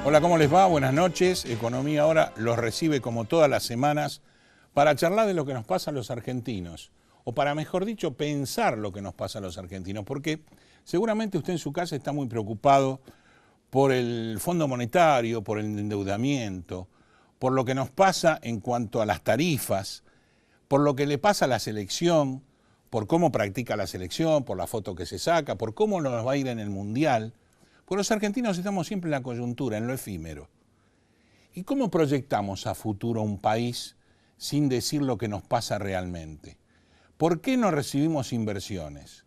Hola, ¿cómo les va? Buenas noches. Economía Ahora los recibe como todas las semanas para charlar de lo que nos pasa a los argentinos, o para, mejor dicho, pensar lo que nos pasa a los argentinos, porque seguramente usted en su casa está muy preocupado por el Fondo Monetario, por el endeudamiento, por lo que nos pasa en cuanto a las tarifas, por lo que le pasa a la selección, por cómo practica la selección, por la foto que se saca, por cómo nos va a ir en el Mundial. Porque los argentinos estamos siempre en la coyuntura, en lo efímero. ¿Y cómo proyectamos a futuro un país sin decir lo que nos pasa realmente? ¿Por qué no recibimos inversiones?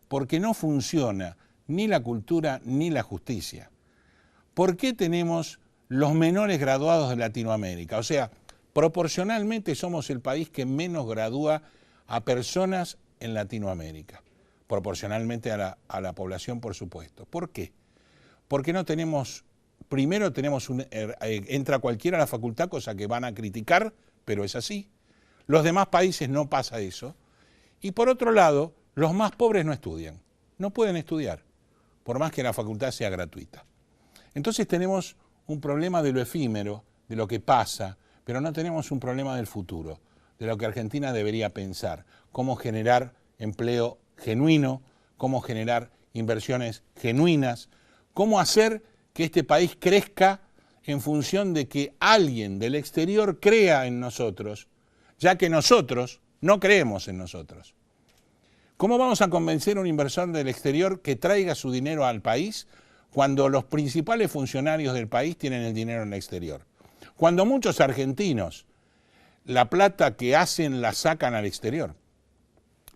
Porque no funciona ni la cultura ni la justicia. ¿Por qué tenemos los menores graduados de Latinoamérica? O sea, proporcionalmente somos el país que menos gradúa a personas en Latinoamérica. Proporcionalmente a la población, por supuesto. ¿Por qué? Porque no tenemos, primero tenemos entra cualquiera a la facultad, cosa que van a criticar, pero es así. Los demás países no pasa eso. Y por otro lado, los más pobres no estudian, no pueden estudiar, por más que la facultad sea gratuita. Entonces tenemos un problema de lo efímero, de lo que pasa, pero no tenemos un problema del futuro, de lo que Argentina debería pensar, cómo generar empleo genuino, cómo generar inversiones genuinas, cómo hacer que este país crezca en función de que alguien del exterior crea en nosotros, ya que nosotros no creemos en nosotros. ¿Cómo vamos a convencer a un inversor del exterior que traiga su dinero al país cuando los principales funcionarios del país tienen el dinero en el exterior? Cuando muchos argentinos la plata que hacen la sacan al exterior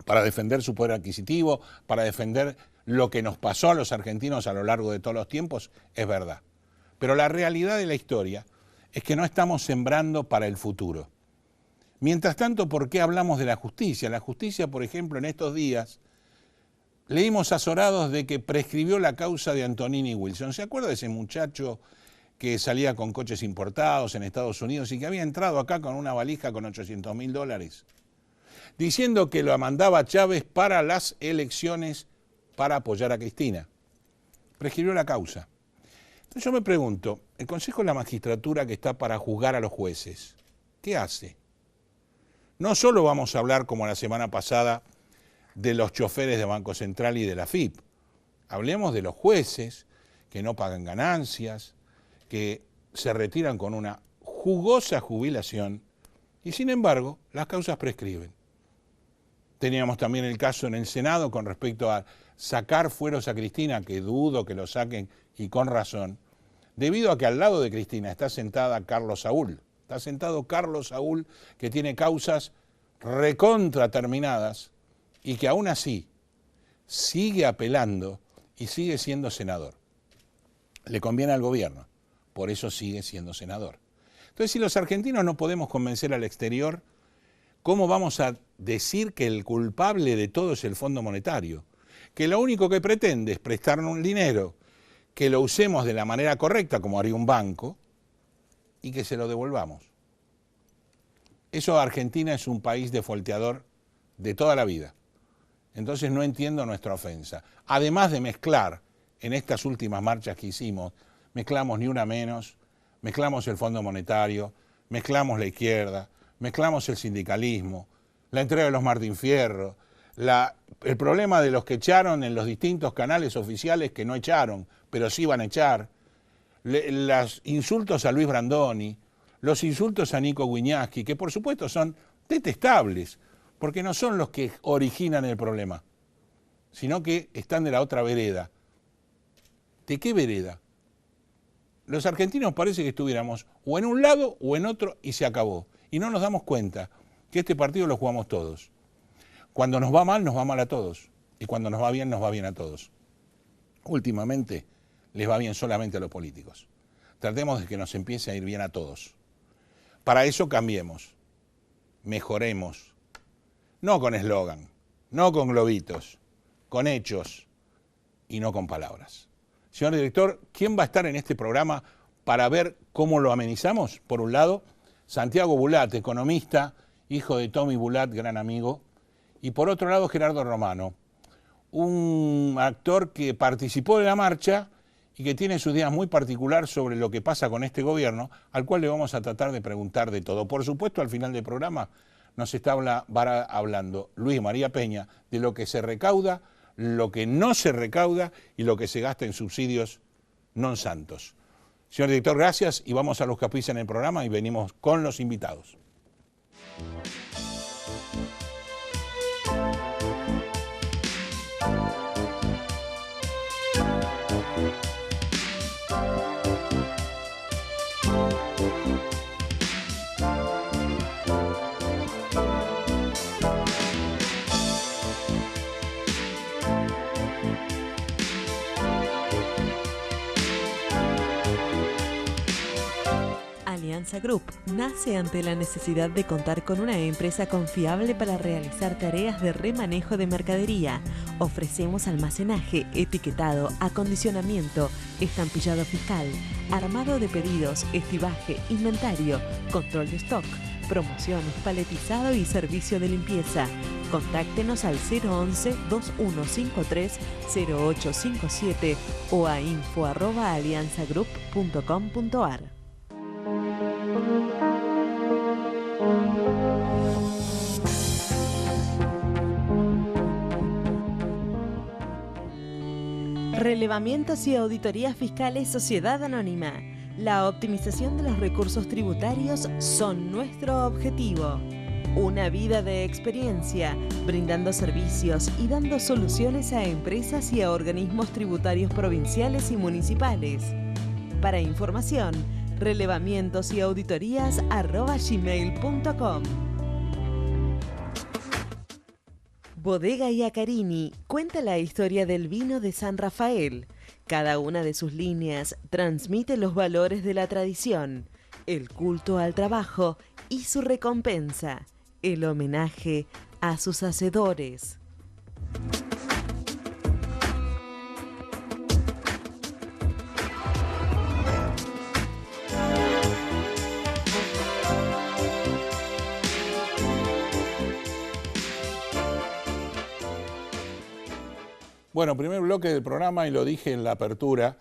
para defender su poder adquisitivo, para defender lo que nos pasó a los argentinos a lo largo de todos los tiempos, es verdad. Pero la realidad de la historia es que no estamos sembrando para el futuro. Mientras tanto, ¿por qué hablamos de la justicia? La justicia, por ejemplo, en estos días, leímos azorados de que prescribió la causa de Antonini Wilson. ¿Se acuerda de ese muchacho que salía con coches importados en Estados Unidos y que había entrado acá con una valija con $800.000? Diciendo que lo mandaba Chávez para las elecciones para apoyar a Cristina. Prescribió la causa. Entonces yo me pregunto, el Consejo de la Magistratura que está para juzgar a los jueces, ¿qué hace? No solo vamos a hablar, como la semana pasada, de los choferes de Banco Central y de la AFIP. Hablemos de los jueces que no pagan ganancias, que se retiran con una jugosa jubilación y sin embargo las causas prescriben. Teníamos también el caso en el Senado con respecto a sacar fueros a Cristina, que dudo que lo saquen y con razón, debido a que al lado de Cristina está sentada Carlos Saúl. Está sentado Carlos Saúl, que tiene causas recontra terminadas y que aún así sigue apelando y sigue siendo senador. Le conviene al gobierno, por eso sigue siendo senador. Entonces, si los argentinos no podemos convencer al exterior, ¿cómo vamos a decir que el culpable de todo es el Fondo Monetario? Que lo único que pretende es prestarnos un dinero, que lo usemos de la manera correcta, como haría un banco, y que se lo devolvamos. Eso, Argentina es un país defolteador de toda la vida. Entonces no entiendo nuestra ofensa. Además de mezclar en estas últimas marchas que hicimos, mezclamos Ni Una Menos, mezclamos el Fondo Monetario, mezclamos la izquierda, mezclamos el sindicalismo, la entrega de los Martín Fierro, el problema de los que echaron en los distintos canales oficiales que no echaron, pero sí van a echar, los insultos a Luis Brandoni, los insultos a Nico Guiñaschi, que por supuesto son detestables, porque no son los que originan el problema, sino que están de la otra vereda. ¿De qué vereda? Los argentinos parece que estuviéramos o en un lado o en otro y se acabó. Y no nos damos cuenta que este partido lo jugamos todos. Cuando nos va mal a todos. Y cuando nos va bien a todos. Últimamente les va bien solamente a los políticos. Tratemos de que nos empiece a ir bien a todos. Para eso cambiemos, mejoremos. No con eslogan, no con globitos, con hechos y no con palabras. Señor director, ¿quién va a estar en este programa para ver cómo lo amenizamos? Por un lado, Santiago Bulat, economista, hijo de Tommy Bulat, gran amigo. Y por otro lado, Gerardo Romano, un actor que participó de la marcha y que tiene sus días muy particular sobre lo que pasa con este gobierno, al cual le vamos a tratar de preguntar de todo. Por supuesto, al final del programa nos está hablando Luis María Peña de lo que se recauda, lo que no se recauda y lo que se gasta en subsidios non santos. Señor director, gracias y vamos a los que auspician el programa y venimos con los invitados. Alianza Group nace ante la necesidad de contar con una empresa confiable para realizar tareas de remanejo de mercadería. Ofrecemos almacenaje, etiquetado, acondicionamiento, estampillado fiscal, armado de pedidos, estibaje, inventario, control de stock, promociones, paletizado y servicio de limpieza. Contáctenos al 011-2153-0857 o a info@alianzagroup.com.ar. Relevamientos y auditorías fiscales Sociedad Anónima. La optimización de los recursos tributarios son nuestro objetivo. Una vida de experiencia, brindando servicios y dando soluciones a empresas y a organismos tributarios provinciales y municipales. Para información, relevamientosauditorías@gmail.com. Bodega Iacarini cuenta la historia del vino de San Rafael. Cada una de sus líneas transmite los valores de la tradición, el culto al trabajo y su recompensa, el homenaje a sus hacedores. Bueno, primer bloque del programa y lo dije en la apertura,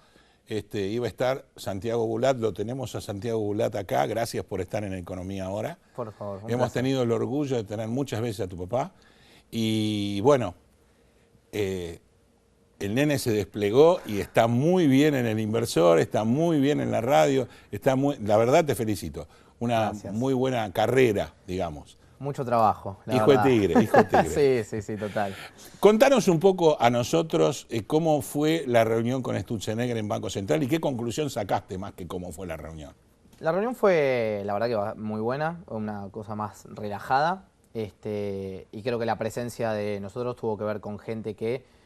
iba a estar Santiago Bulat, lo tenemos a Santiago Bulat acá, gracias por estar en Economía Ahora. Por favor. Hemos tenido el orgullo de tener muchas veces a tu papá y bueno, el nene se desplegó y está muy bien en El Inversor, está muy bien en la radio, la verdad te felicito, una muy buena carrera, digamos. Mucho trabajo, la hijo verdad. de tigre, hijo de tigre. Sí, total. Contanos un poco a nosotros cómo fue la reunión con Sturzenegger en Banco Central y qué conclusión sacaste más que cómo fue la reunión. La reunión fue, la verdad que muy buena, una cosa más relajada, y creo que la presencia de nosotros tuvo que ver con gente que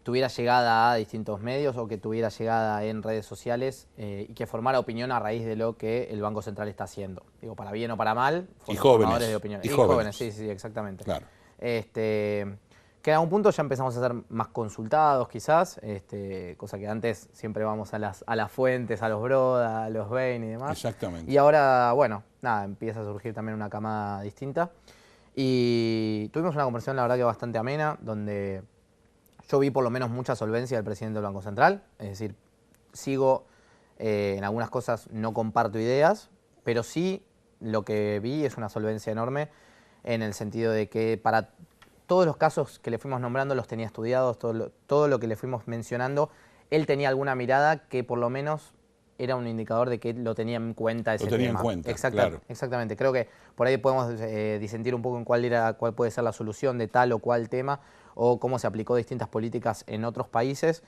tuviera llegada a distintos medios o que tuviera llegada en redes sociales y que formara opinión a raíz de lo que el Banco Central está haciendo. Digo, para bien o para mal, y jóvenes. Formadores de opinión. Y jóvenes, sí, exactamente. Claro. Que a un punto ya empezamos a ser más consultados quizás, cosa que antes siempre vamos a las fuentes, a los Broda, a los Bain y demás. Exactamente. Y ahora, bueno, nada, empieza a surgir también una camada distinta. Y tuvimos una conversación, la verdad que bastante amena, donde yo vi por lo menos mucha solvencia del presidente del Banco Central, es decir, sigo en algunas cosas, no comparto ideas, pero sí lo que vi es una solvencia enorme en el sentido de que para todos los casos que le fuimos nombrando los tenía estudiados, todo lo que le fuimos mencionando, él tenía alguna mirada que por lo menos era un indicador de que lo tenía en cuenta ese tema. Lo tenía en cuenta, claro. Exactamente. Creo que por ahí podemos disentir un poco en cuál puede ser la solución de tal o cual tema o cómo se aplicó distintas políticas en otros países,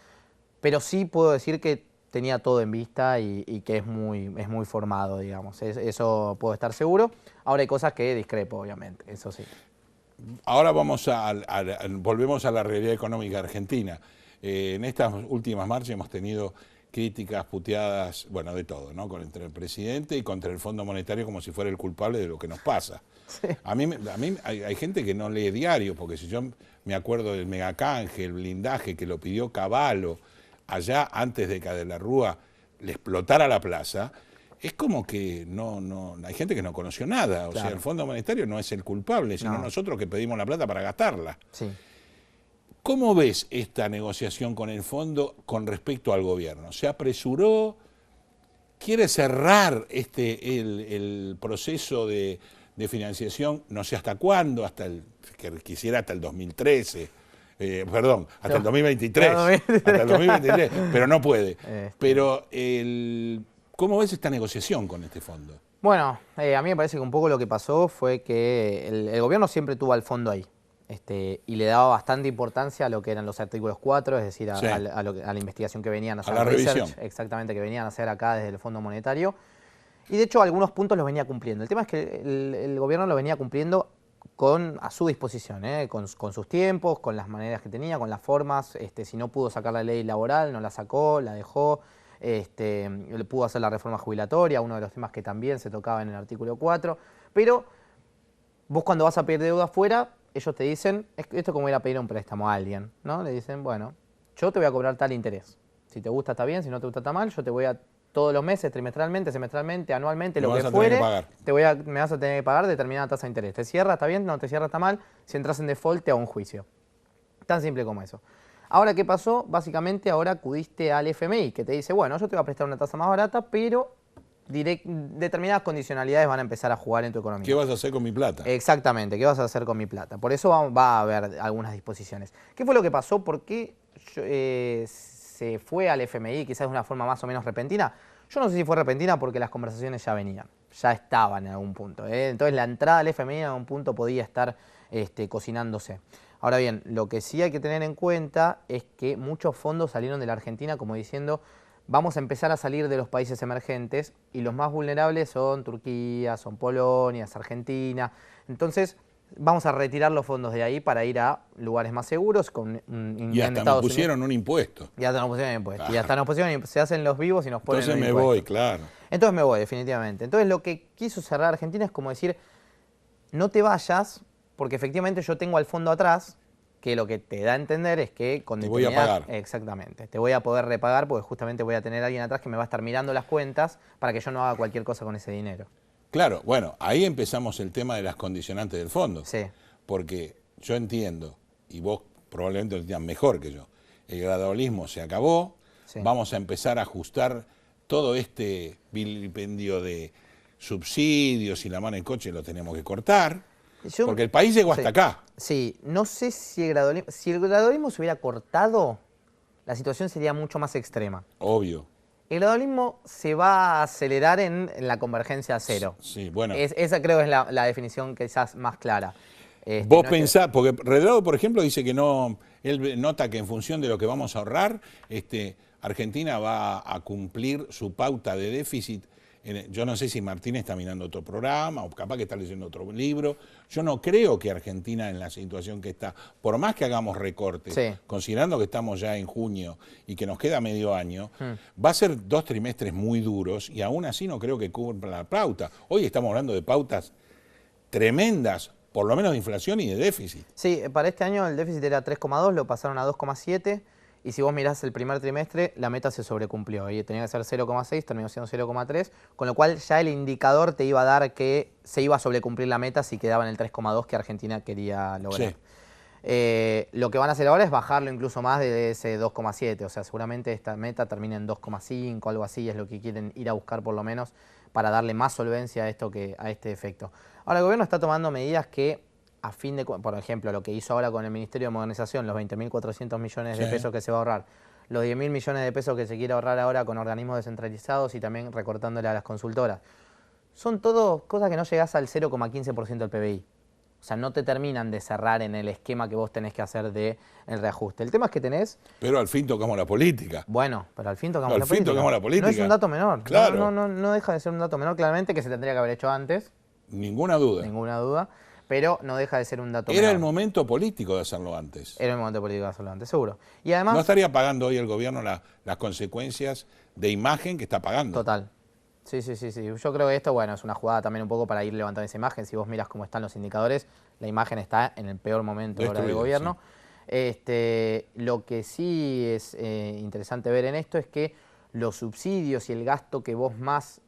pero sí puedo decir que tenía todo en vista y que es muy formado, digamos. Eso puedo estar seguro. Ahora hay cosas que discrepo, obviamente, eso sí. Ahora volvemos a la realidad económica argentina. En estas últimas marchas hemos tenido críticas, puteadas, bueno, de todo, ¿no? Contra el presidente y contra el Fondo Monetario como si fuera el culpable de lo que nos pasa. Sí. A mí hay gente que no lee diario, porque si yo me acuerdo del megacanje, el blindaje que lo pidió Cavallo allá antes de que de la Rúa le explotara la plaza, es como que no hay gente que no conoció nada. O sea, el Fondo Monetario no es el culpable, sino nosotros que pedimos la plata para gastarla. Sí. ¿Cómo ves esta negociación con el fondo con respecto al gobierno? ¿Se apresuró? ¿Quiere cerrar el proceso de financiación, no sé hasta cuándo, quisiera hasta el 2013, perdón, hasta el 2023, hasta el 2023, pero no puede. Pero, ¿cómo ves esta negociación con este fondo? Bueno, a mí me parece que un poco lo que pasó fue que el gobierno siempre tuvo al fondo ahí. Y le daba bastante importancia a lo que eran los artículos 4, es decir, Sí. a la investigación que venían a hacer. A la revisión. Exactamente, que venían a hacer acá desde el Fondo Monetario. Y de hecho algunos puntos los venía cumpliendo. El tema es que el gobierno lo venía cumpliendo a su disposición, con sus tiempos, con las maneras que tenía, con las formas. Si no pudo sacar la ley laboral, no la sacó, la dejó. Le pudo hacer la reforma jubilatoria, uno de los temas que también se tocaba en el artículo 4. Pero vos cuando vas a pedir deuda afuera, ellos te dicen, esto es como ir a pedir un préstamo a alguien, ¿no? Le dicen, bueno, yo te voy a cobrar tal interés. Si te gusta está bien, si no te gusta está mal, yo te voy a todos los meses, trimestralmente, semestralmente, anualmente, lo que fuere, me vas a tener que pagar determinada tasa de interés. ¿Te cierra? ¿Está bien? No te cierra, está mal. Si entras en default, te hago un juicio. Tan simple como eso. Ahora, ¿qué pasó? Básicamente, ahora acudiste al FMI, que te dice, bueno, yo te voy a prestar una tasa más barata, pero determinadas condicionalidades van a empezar a jugar en tu economía. ¿Qué vas a hacer con mi plata? Exactamente, ¿qué vas a hacer con mi plata? Por eso va a haber algunas disposiciones. ¿Qué fue lo que pasó? ¿Por qué se fue al FMI quizás de una forma más o menos repentina? Yo no sé si fue repentina porque las conversaciones ya venían, ya estaban en algún punto. Entonces la entrada al FMI en algún punto podía estar cocinándose. Ahora bien, lo que sí hay que tener en cuenta es que muchos fondos salieron de la Argentina como diciendo vamos a empezar a salir de los países emergentes y los más vulnerables son Turquía, son Polonia, es Argentina. Entonces vamos a retirar los fondos de ahí para ir a lugares más seguros. Y hasta nos pusieron un impuesto. Y hasta nos pusieron un impuesto. Y hasta nos pusieron, se hacen los vivos y nos ponen Entonces un me impuesto. voy, claro. Entonces me voy, definitivamente. Entonces lo que quiso cerrar Argentina es como decir, no te vayas porque efectivamente yo tengo al fondo atrás, que lo que te da a entender es que con te voy a pagar. Exactamente, te voy a poder repagar porque justamente voy a tener a alguien atrás que me va a estar mirando las cuentas para que yo no haga cualquier cosa con ese dinero. Claro, bueno, ahí empezamos el tema de las condicionantes del fondo. Sí. Porque yo entiendo, y vos probablemente lo entiendas mejor que yo, el gradualismo se acabó, sí. Vamos a empezar a ajustar todo este vilipendio de subsidios y la mano en coche lo tenemos que cortar. Porque el país llegó hasta acá. Sí, no sé si el gradualismo se hubiera cortado, la situación sería mucho más extrema. Obvio. El gradualismo se va a acelerar en la convergencia a cero. Sí, bueno. Esa creo es la definición quizás más clara. Vos pensás, porque Redrado, por ejemplo, dice que no, él nota que en función de lo que vamos a ahorrar, Argentina va a cumplir su pauta de déficit. Yo no sé si Martín está mirando otro programa o capaz que está leyendo otro libro. Yo no creo que Argentina en la situación que está, por más que hagamos recortes, sí. Considerando que estamos ya en junio y que nos queda medio año, va a ser 2 trimestres muy duros y aún así no creo que cumpla la pauta. Hoy estamos hablando de pautas tremendas, por lo menos de inflación y de déficit. Sí, para este año el déficit era 3,2, lo pasaron a 2,7. Y si vos mirás el primer trimestre, la meta se sobrecumplió. Y tenía que ser 0,6, terminó siendo 0,3, con lo cual ya el indicador te iba a dar que se iba a sobrecumplir la meta si quedaba en el 3,2 que Argentina quería lograr. Sí. Lo que van a hacer ahora es bajarlo incluso más de ese 2,7. O sea, seguramente esta meta termina en 2,5, algo así, es lo que quieren ir a buscar por lo menos para darle más solvencia a este efecto. Ahora, el gobierno está tomando medidas que, a fin de, por ejemplo, lo que hizo ahora con el Ministerio de Modernización, los 20.400 millones de pesos que se va a ahorrar, los 10.000 millones de pesos que se quiere ahorrar ahora con organismos descentralizados y también recortándole a las consultoras. Son todo cosas que no llegás al 0,15% del PBI. O sea, no te terminan de cerrar en el esquema que vos tenés que hacer del reajuste. El tema es que tenés... Pero al fin tocamos la política. Bueno, pero al fin tocamos la política. No es un dato menor. Claro. No deja de ser un dato menor, claramente, que se tendría que haber hecho antes. Ninguna duda. Ninguna duda. Pero no deja de ser un dato menor. Era el momento político de hacerlo antes. Era el momento político de hacerlo antes, seguro. Y además... No estaría pagando hoy el gobierno las consecuencias de imagen que está pagando. Total. Sí. Yo creo que esto, bueno, es una jugada también un poco para ir levantando esa imagen. Si vos miras cómo están los indicadores, la imagen está en el peor momento ahora del gobierno. Sí. Lo que sí es interesante ver en esto es que los subsidios y el gasto que vos más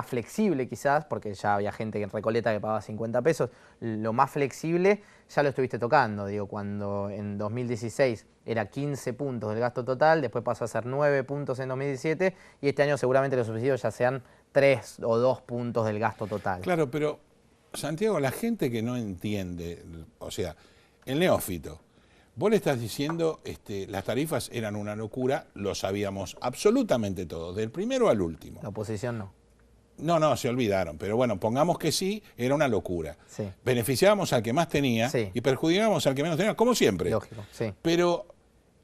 flexible quizás, porque ya había gente en Recoleta que pagaba 50 pesos, lo más flexible ya lo estuviste tocando. Digo, cuando en 2016 era 15 puntos del gasto total, después pasó a ser 9 puntos en 2017 y este año seguramente los subsidios ya sean 3 o 2 puntos del gasto total. Claro, pero Santiago, la gente que no entiende, o sea, el neófito, vos le estás diciendo, las tarifas eran una locura, lo sabíamos absolutamente todos, del primero al último. La oposición no. No, se olvidaron, pero bueno, pongamos que sí, era una locura. Sí. Beneficiábamos al que más tenía Sí. y perjudicábamos al que menos tenía, como siempre. Lógico, sí. Pero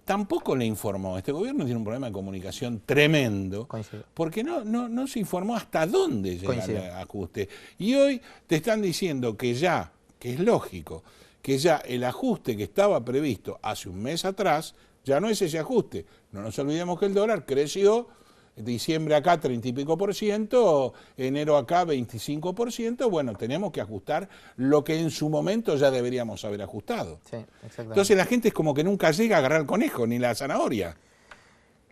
tampoco le informó. Este gobierno tiene un problema de comunicación tremendo. Coincido. Porque no se informó hasta dónde llega Coincido. el ajuste. Y hoy te están diciendo que ya, que es lógico, que ya el ajuste que estaba previsto hace un mes atrás, ya no es ese ajuste. No nos olvidemos que el dólar creció, diciembre acá 30 y pico por ciento, enero acá 25%, bueno, tenemos que ajustar lo que en su momento ya deberíamos haber ajustado. Sí, exactamente. Entonces la gente es como que nunca llega a agarrar el conejo ni la zanahoria.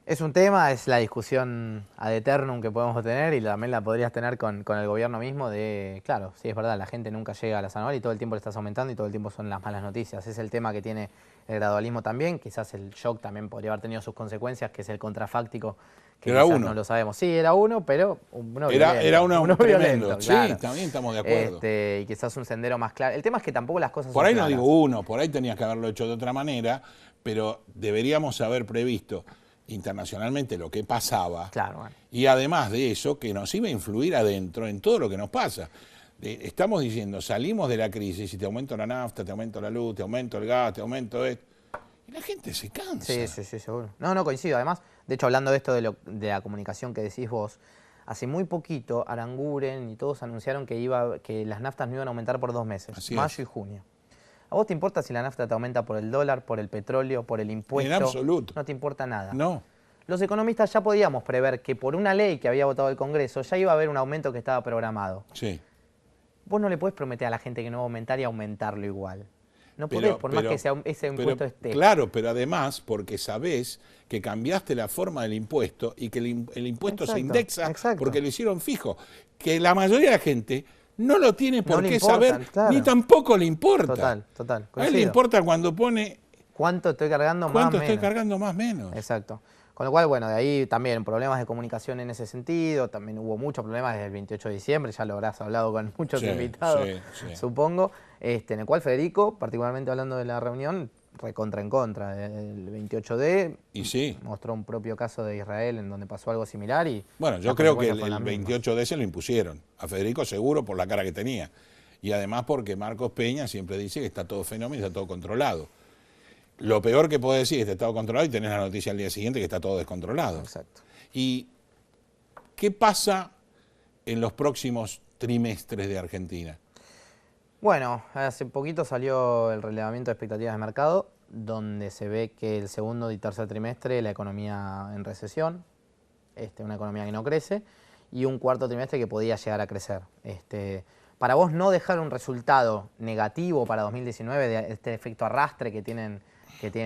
Es un tema, es la discusión ad eternum que podemos tener y también la podrías tener con el gobierno mismo de, claro, sí es verdad, la gente nunca llega a la zanahoria y todo el tiempo le estás aumentando y todo el tiempo son las malas noticias. Es el tema que tiene el gradualismo también, quizás el shock también podría haber tenido sus consecuencias, que es el contrafáctico, que Era quizás uno. no lo sabemos. Sí, era uno, pero uno Era violento, uno tremendo. violento, Sí, claro. también estamos de acuerdo. Y quizás un sendero más claro. El tema es que tampoco las cosas Por son ahí no claras. digo uno, por ahí tenías que haberlo hecho de otra manera, pero deberíamos haber previsto internacionalmente lo que pasaba. Claro, bueno. Y además de eso, que nos iba a influir adentro en todo lo que nos pasa. Estamos diciendo, salimos de la crisis y te aumento la nafta, te aumento la luz, te aumento el gas, te aumento esto. Y la gente se cansa. Sí, seguro. No, coincido. Además, de hecho, hablando de esto de la comunicación que decís vos, hace muy poquito Aranguren y todos anunciaron que las naftas no iban a aumentar por 2 meses, Así mayo es. y junio. ¿A vos te importa si la nafta te aumenta por el dólar, por el petróleo, por el impuesto? En absoluto. No te importa nada. No. Los economistas ya podíamos prever que por una ley que había votado el Congreso ya iba a haber un aumento que estaba programado. Sí. Vos no le podés prometer a la gente que no va a aumentar y aumentarlo igual. No podés, por más que ese impuesto esté. Claro, pero además porque sabés que cambiaste la forma del impuesto y que el impuesto se Exacto, indexa exacto. porque lo hicieron fijo. Que la mayoría de la gente no lo tiene por le qué importan, saber, claro. ni tampoco le importa. Total. A él le coincido. importa cuando pone ¿Cuánto estoy cargando más cuánto o estoy menos? cargando más o menos. Exacto. Con lo cual, bueno, de ahí también problemas de comunicación en ese sentido, también hubo muchos problemas desde el 28 de diciembre, ya lo habrás hablado con muchos Sí, invitados, sí. supongo, en el cual Federico, particularmente hablando de la reunión, recontra en contra del 28D, Y sí. mostró un propio caso de Israel en donde pasó algo similar y... Bueno, yo las creo que consecuencias fueron el las mismas. 28D se lo impusieron. A Federico seguro por la cara que tenía. Y además porque Marcos Peña siempre dice que está todo fenómeno y está todo controlado. Lo peor que puede decir es que está todo controlado y tenés la noticia al día siguiente que está todo descontrolado. Exacto. ¿Y qué pasa en los próximos trimestres de Argentina? Bueno, hace poquito salió el relevamiento de expectativas de mercado, donde se ve que el segundo y tercer trimestre la economía en recesión, una economía que no crece, y un cuarto trimestre que podía llegar a crecer. Para vos no dejar un resultado negativo para 2019 de este efecto arrastre que tienen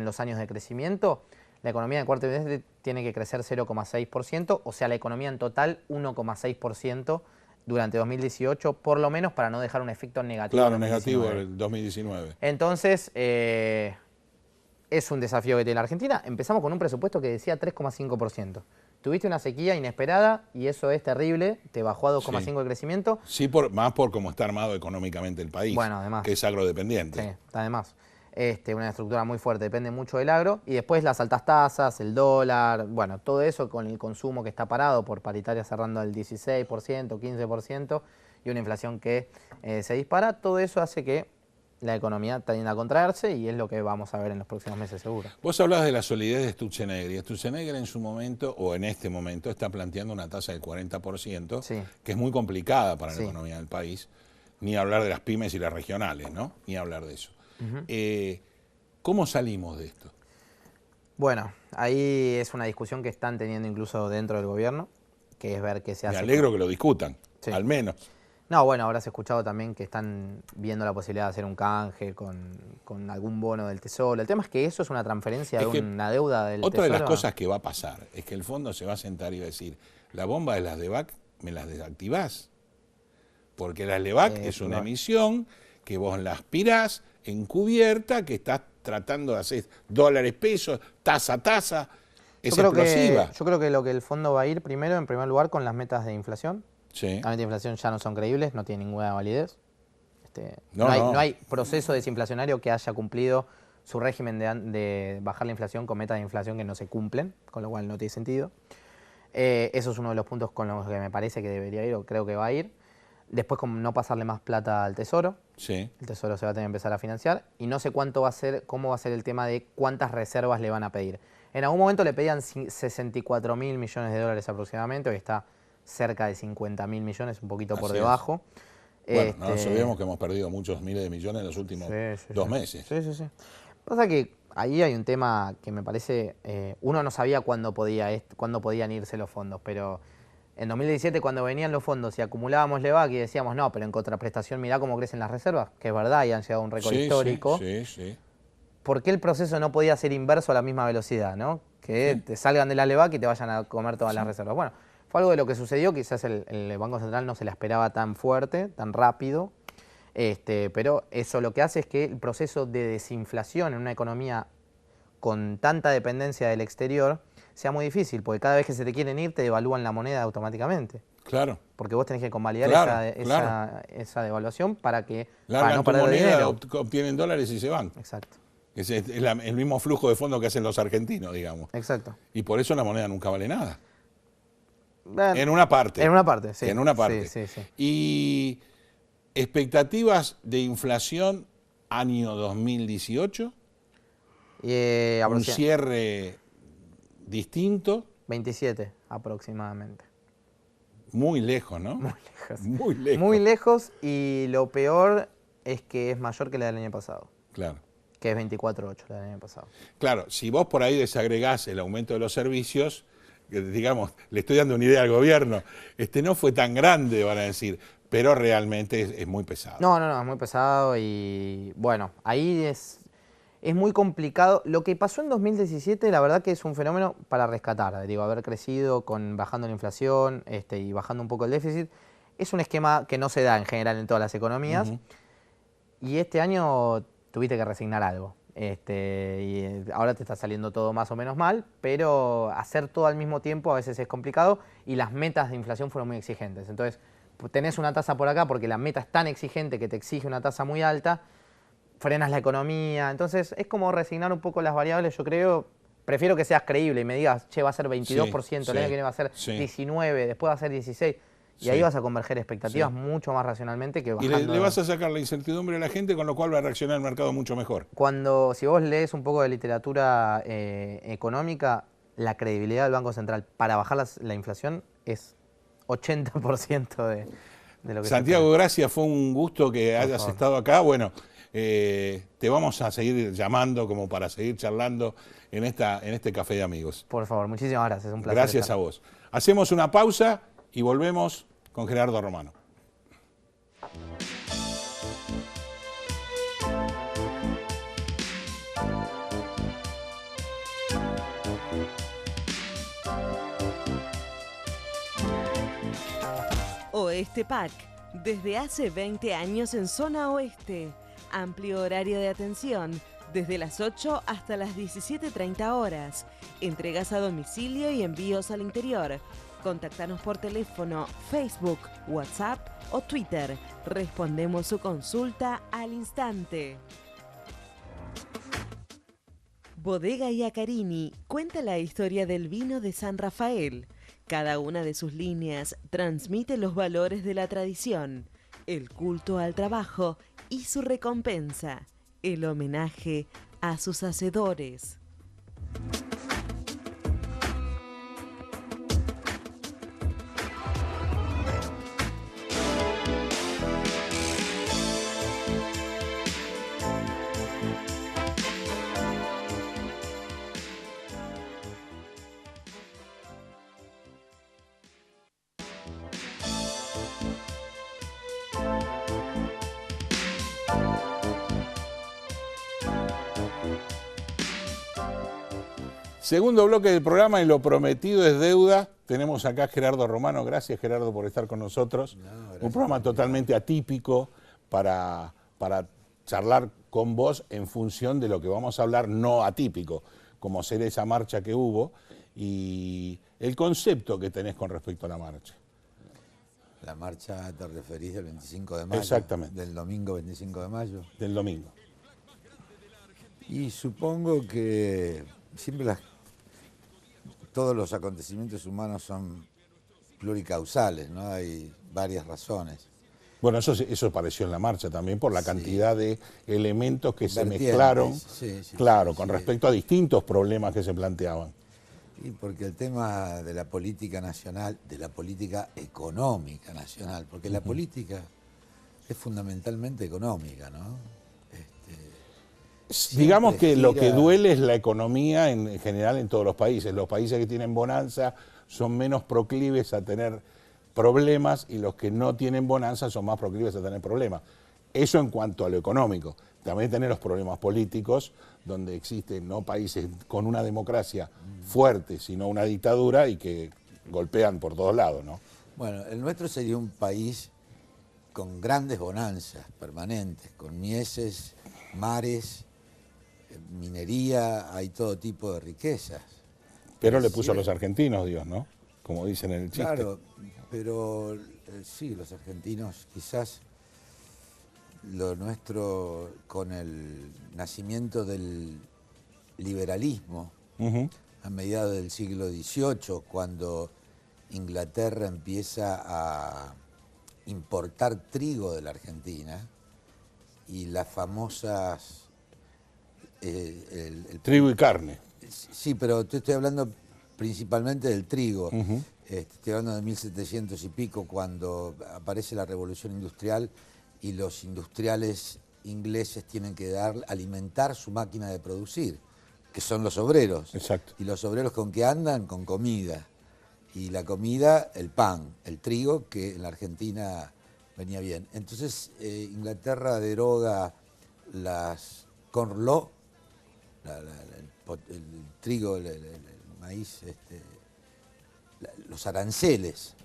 los años de crecimiento, la economía del cuarto trimestre tiene que crecer 0,6%, o sea, la economía en total 1,6% durante 2018, por lo menos para no dejar un efecto negativo. Claro, en negativo 2019. el 2019. Entonces, es un desafío que tiene la Argentina. Empezamos con un presupuesto que decía 3,5%. Tuviste una sequía inesperada y eso es terrible, te bajó a 2,5% de crecimiento. Sí, más por cómo está armado económicamente el país, Bueno, además. que es agrodependiente. Sí, además. Una estructura muy fuerte, depende mucho del agro. Y después las altas tasas, el dólar, bueno, todo eso con el consumo que está parado por paritaria cerrando al 16%, 15% y una inflación que se dispara, todo eso hace que la economía tienda a contraerse y es lo que vamos a ver en los próximos meses seguro. Vos hablás de la solidez de Sturzenegger y Sturzenegger en su momento, o en este momento, está planteando una tasa del 40%, Sí. que es muy complicada para Sí. la economía del país, ni hablar de las pymes y las regionales, ¿no? Ni hablar de eso. ¿Cómo salimos de esto? Bueno, ahí es una discusión que están teniendo incluso dentro del gobierno, que es ver qué se Me hace. alegro que lo discutan, Sí. al menos. No, bueno, habrás escuchado también que están viendo la posibilidad de hacer un canje con algún bono del Tesoro. El tema es que eso es una transferencia de una deuda del Otra Tesoro. de las cosas que va a pasar es que el fondo se va a sentar y va a decir, la bomba de las DEVAC me las desactivás. Porque la LEVAC es una emisión que vos la aspirás encubierta, que estás tratando de hacer dólares, pesos, tasa, es explosiva. Yo creo que lo que el fondo va a ir primero, en primer lugar, con las metas de inflación. Sí. Las metas de inflación ya no son creíbles, no tienen ninguna validez. No hay proceso desinflacionario que haya cumplido su régimen de bajar la inflación con metas de inflación que no se cumplen, con lo cual no tiene sentido. Eso es uno de los puntos con los que me parece que debería ir o creo que va a ir. Después, como no pasarle más plata al Tesoro. Sí. El Tesoro se va a tener que empezar a financiar. Y no sé cuánto va a ser, cómo va a ser el tema de cuántas reservas le van a pedir. En algún momento le pedían 64.000 millones de dólares aproximadamente. Hoy está cerca de 50.000 millones, un poquito por debajo. Bueno, no nos olvidemos que hemos perdido muchos miles de millones en los últimos 2 meses. Sí. Pasa que ahí hay un tema que me parece... uno no sabía cuándo podían irse los fondos, pero... En 2017, cuando venían los fondos y acumulábamos LEVAC y decíamos, no, pero en contraprestación mirá cómo crecen las reservas, que es verdad y han llegado a un récord histórico. Sí. ¿Por qué el proceso no podía ser inverso a la misma velocidad, ¿no? Que te salgan de la LEVAC y te vayan a comer todas las reservas. Bueno, fue algo de lo que sucedió, quizás el Banco Central no se la esperaba tan fuerte, tan rápido, pero eso lo que hace es que el proceso de desinflación en una economía con tanta dependencia del exterior sea muy difícil, porque cada vez que se te quieren ir te devalúan la moneda automáticamente. Claro. Porque vos tenés que convalidar esa devaluación para no perder moneda, dinero. obtienen dólares y se van. Exacto. Es el mismo flujo de fondos que hacen los argentinos, digamos. Exacto. Y por eso la moneda nunca vale nada. En una parte. Sí. En una parte. Sí. Y expectativas de inflación año 2018. Un cierre distinto. 27 aproximadamente. Muy lejos, ¿no? Muy lejos. Muy lejos. Muy lejos, y lo peor es que es mayor que la del año pasado. Claro. Que es 24.8 la del año pasado. Claro, si vos por ahí desagregás el aumento de los servicios, que, digamos, le estoy dando una idea al gobierno, no fue tan grande, van a decir, pero realmente es muy pesado. No, es muy pesado y bueno, ahí es muy complicado. Lo que pasó en 2017, la verdad que es un fenómeno para rescatar. Digo, haber crecido bajando la inflación y bajando un poco el déficit, es un esquema que no se da en general en todas las economías. Y este año tuviste que resignar algo. Y ahora te está saliendo todo más o menos mal, pero hacer todo al mismo tiempo a veces es complicado y las metas de inflación fueron muy exigentes. Entonces, tenés una tasa por acá porque la meta es tan exigente que te exige una tasa muy alta, frenas la economía. Entonces, es como resignar un poco las variables, yo creo. Prefiero que seas creíble y me digas, che, va a ser 22%, el año que viene va a ser 19%, después va a ser 16%. Y ahí vas a converger expectativas mucho más racionalmente que bajando. Y le vas a sacar la incertidumbre a la gente, con lo cual va a reaccionar el mercado mucho mejor. Si vos lees un poco de literatura económica, la credibilidad del Banco Central para bajar la inflación es 80% de lo que Santiago, gracias, fue un gusto que hayas estado acá. Bueno, te vamos a seguir llamando como para seguir charlando en este café de amigos. Por favor, muchísimas gracias, es un placer. Gracias a vos. Hacemos una pausa y volvemos con Gerardo Romano. Oeste Pack, desde hace 20 años en zona oeste. Amplio horario de atención, desde las 8 hasta las 17:30 horas. Entregas a domicilio y envíos al interior. Contáctanos por teléfono, Facebook, WhatsApp o Twitter. Respondemos su consulta al instante. Bodega Iacarini cuenta la historia del vino de San Rafael. Cada una de sus líneas transmite los valores de la tradición, el culto al trabajo y su recompensa, el homenaje a sus hacedores. Segundo bloque del programa y lo prometido es deuda. Tenemos acá a Gerardo Romano. Gracias, Gerardo, por estar con nosotros. Un programa totalmente atípico para charlar con vos en función de lo que vamos a hablar, no atípico, como ser esa marcha que hubo y el concepto que tenés con respecto a la marcha. La marcha te referís del 25 de mayo. Exactamente. Del domingo 25 de mayo. Del domingo. Y supongo que siempre todos los acontecimientos humanos son pluricausales, ¿no? Hay varias razones. Bueno, eso apareció en la marcha también por la cantidad de elementos que se Vertientes, mezclaron, sí, con respecto a distintos problemas que se planteaban. Y porque el tema de la política nacional, de la política económica nacional, porque la política es fundamentalmente económica, ¿no? Digamos que lo que duele es la economía en general en todos los países. Los países que tienen bonanza son menos proclives a tener problemas y los que no tienen bonanza son más proclives a tener problemas. Eso en cuanto a lo económico. También tener los problemas políticos, donde existen no países con una democracia fuerte, sino una dictadura y que golpean por todos lados, ¿no? Bueno, el nuestro sería un país con grandes bonanzas permanentes, con mieses, mares, minería, hay todo tipo de riquezas. Pero le puso a los argentinos, Dios, ¿no? Como dicen en el chiste. Claro, pero sí, los argentinos quizás lo nuestro con el nacimiento del liberalismo a mediados del siglo XVIII, cuando Inglaterra empieza a importar trigo de la Argentina y las famosas... trigo y carne. Sí, pero te estoy hablando principalmente del trigo. Estoy hablando de 1700 y pico, cuando aparece la revolución industrial y los industriales ingleses tienen que alimentar su máquina de producir, que son los obreros. Exacto. Y los obreros ¿con qué andan? Con comida. Y la comida, el pan, el trigo, que en la Argentina venía bien. Entonces Inglaterra deroga las corn law, el trigo, el maíz, los aranceles,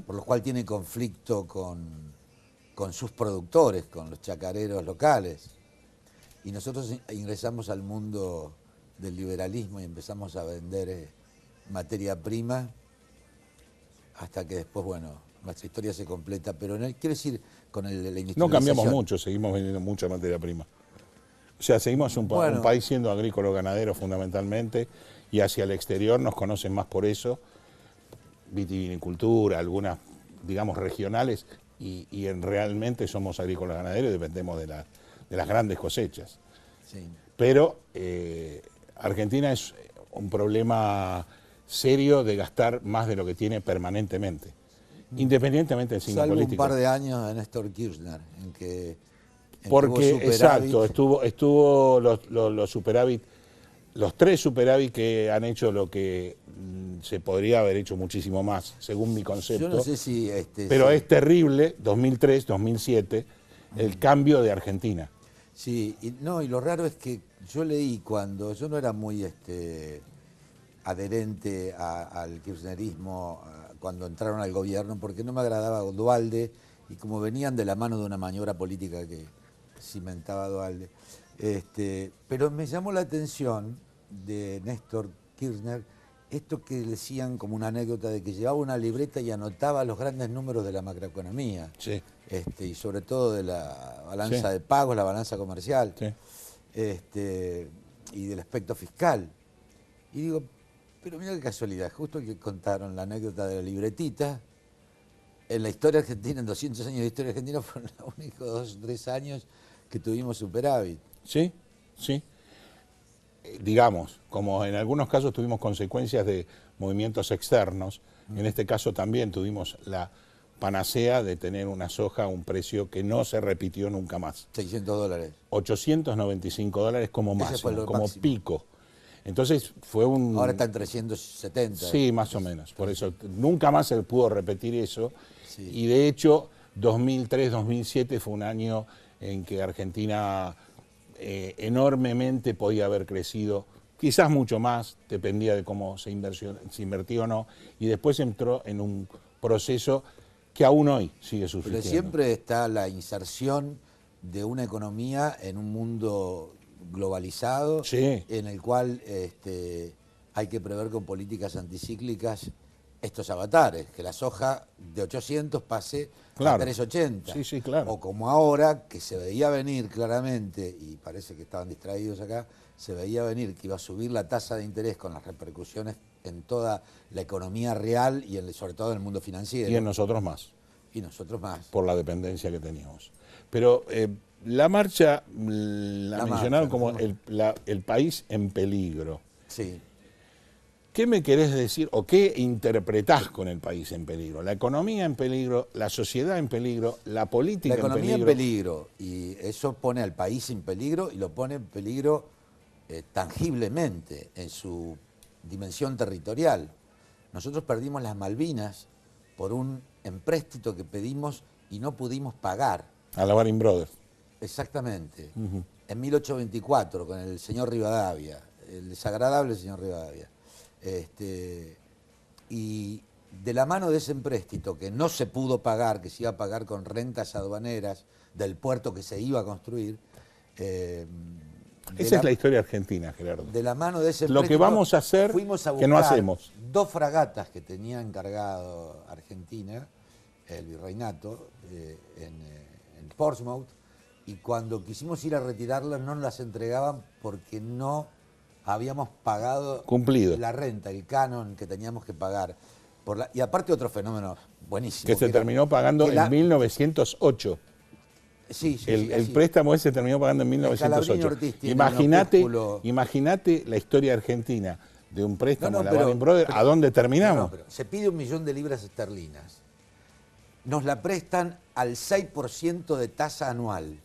por lo cual tiene conflicto con sus productores, con los chacareros locales. Y nosotros ingresamos al mundo del liberalismo y empezamos a vender materia prima hasta que después, bueno, nuestra historia se completa. Pero quiero decir, con la industrialización... No cambiamos mucho, seguimos vendiendo mucha materia prima. O sea, seguimos un país siendo agrícola ganadero fundamentalmente y hacia el exterior nos conocen más por eso, vitivinicultura, algunas, digamos, regionales, y realmente somos agrícolas ganaderos y dependemos de las grandes cosechas. Sí. Pero Argentina es un problema serio de gastar más de lo que tiene permanentemente, independientemente del signo político. Salvo un par de años de Néstor Kirchner, en que porque, exacto, estuvo los superávit, los tres superávit que han hecho lo que se podría haber hecho muchísimo más, según mi concepto. Yo no sé si... pero es terrible, 2003, 2007, el cambio de Argentina. Sí, y lo raro es que yo leí cuando, yo no era muy adherente al kirchnerismo cuando entraron al gobierno, porque no me agradaba Duhalde, y como venían de la mano de una maniobra política que cimentaba Duhalde. Pero me llamó la atención de Néstor Kirchner esto que decían como una anécdota de que llevaba una libreta y anotaba los grandes números de la macroeconomía. Sí. Y sobre todo de la balanza Sí. de pagos, la balanza comercial, Sí. y del aspecto fiscal. Y digo, pero mira qué casualidad, justo que contaron la anécdota de la libretita, en la historia argentina, en 200 años de historia argentina, fueron los únicos 2 o 3 años que tuvimos superávit. Sí, sí. Digamos, como en algunos casos tuvimos consecuencias de movimientos externos, en este caso también tuvimos la panacea de tener una soja a un precio que no se repitió nunca más. $600. $895 como Ese máximo, fue lo como máximo. pico. Entonces fue un... Ahora está en 370. Sí, más o menos. Por eso nunca más se pudo repetir eso. Sí. Y de hecho, 2003-2007 fue un año en que Argentina enormemente podía haber crecido quizás mucho más, dependía de cómo se invertía o no, y después entró en un proceso que aún hoy sigue subsistiendo. Pero siempre está la inserción de una economía en un mundo globalizado, Sí. en el cual hay que prever con políticas anticíclicas estos avatares, que la soja de 800 pase Claro. a 380. Sí, sí, claro. O como ahora, que se veía venir claramente, y parece que estaban distraídos acá, se veía venir que iba a subir la tasa de interés con las repercusiones en toda la economía real y sobre todo en el mundo financiero. Y en nosotros más, Y nosotros más. por la dependencia que teníamos. Pero la marcha la mencionaron como el país en peligro. Sí. ¿Qué me querés decir o qué interpretás con el país en peligro? ¿La economía en peligro, la sociedad en peligro, la política La economía en en peligro? peligro, y eso pone al país en peligro y lo pone en peligro tangiblemente en su dimensión territorial. Nosotros perdimos las Malvinas por un empréstito que pedimos y no pudimos pagar. A la Baring Brothers. Exactamente. En 1824, con el señor Rivadavia, el desagradable señor Rivadavia. Y de la mano de ese empréstito que no se pudo pagar, que se iba a pagar con rentas aduaneras del puerto que se iba a construir. Esa es la historia argentina, Gerardo. De la mano de ese Lo empréstito, que vamos a hacer, fuimos a que no buscar hacemos. 2 fragatas que tenía encargado Argentina, el virreinato, en Portsmouth, y cuando quisimos ir a retirarlas no nos las entregaban porque no habíamos pagado Cumplido. la renta, el canon que teníamos que pagar. Y aparte otro fenómeno buenísimo. Que se terminó pagando en 1908. Sí, sí, El sí. préstamo ese terminó pagando en Calabrini 1908. Ortiz tiene un opúsculo. Imagínate la historia argentina de un préstamo No, a la pero- Baring Brothers, ¿a dónde terminamos? No, pero se pide 1 millón de libras esterlinas. Nos la prestan al 6% de tasa anual.